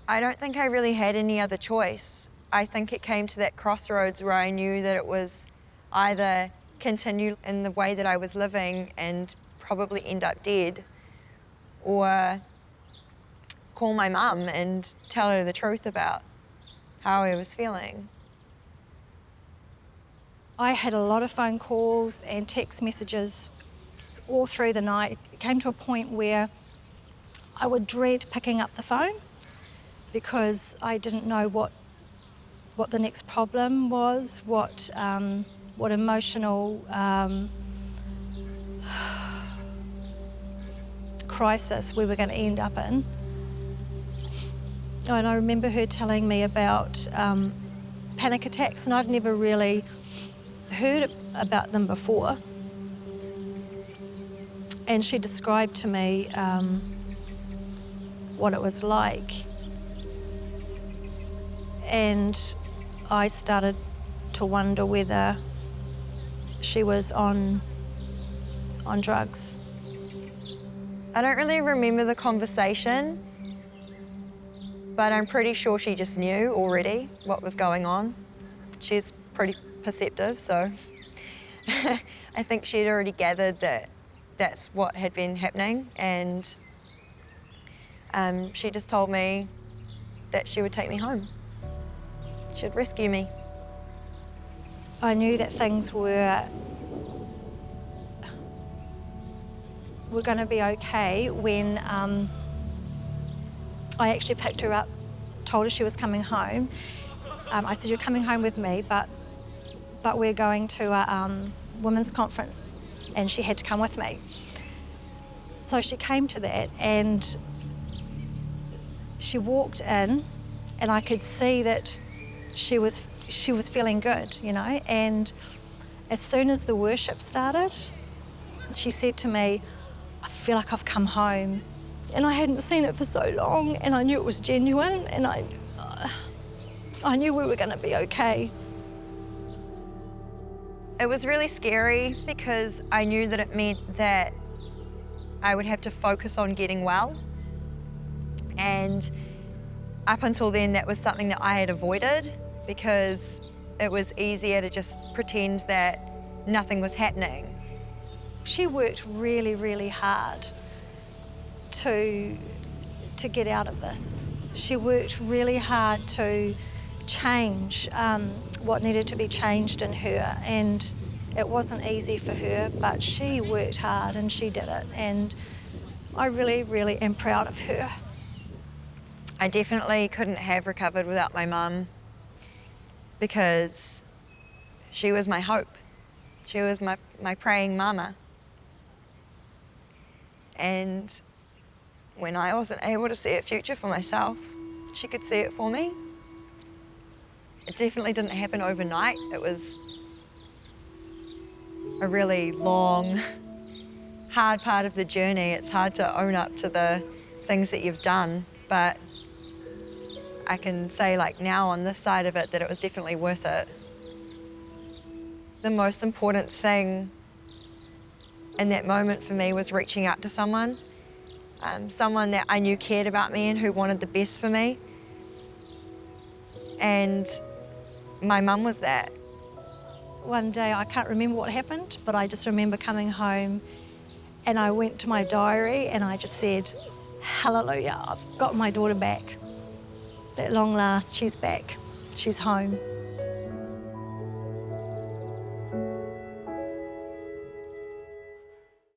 I don't think I really had any other choice. I think it came to that crossroads where I knew that it was either continue in the way that I was living and probably end up dead, or call my mum and tell her the truth about how I was feeling. I had a lot of phone calls and text messages all through the night. It came to a point where I would dread picking up the phone because I didn't know what the next problem was, what emotional crisis we were going to end up in. And I remember her telling me about panic attacks, and I'd never really heard about them before. And she described to me what it was like. And I started to wonder whether she was on drugs. I don't really remember the conversation, but I'm pretty sure she just knew already what was going on. She's pretty perceptive, so I think she'd already gathered that that's what had been happening, and she just told me that she would take me home. She'd rescue me. I knew that things were going to be okay when I actually picked her up, told her she was coming home. I said, "You're coming home with me, but we're going to a women's conference," and she had to come with me. So she came to that, and she walked in, and I could see that she was feeling good, you know. And as soon as the worship started, she said to me, "I feel like I've come home." And I hadn't seen it for so long, and I knew it was genuine, and I knew we were going to be okay. It was really scary because I knew that it meant that I would have to focus on getting well. And up until then, that was something that I had avoided because it was easier to just pretend that nothing was happening. She worked really, really hard to get out of this. She worked really hard to change what needed to be changed in her, and it wasn't easy for her, but she worked hard and she did it, and I really, really am proud of her. I definitely couldn't have recovered without my mum because she was my hope. She was my praying mama. And when I wasn't able to see a future for myself, she could see it for me. It definitely didn't happen overnight. It was a really long, hard part of the journey. It's hard to own up to the things that you've done, but I can say, like, now on this side of it, that it was definitely worth it. The most important thing in that moment for me was reaching out to someone, someone that I knew cared about me and who wanted the best for me. And my mum was that. One day, I can't remember what happened, but I just remember coming home and I went to my diary and I just said, "Hallelujah, I've got my daughter back. At long last, she's back. She's home."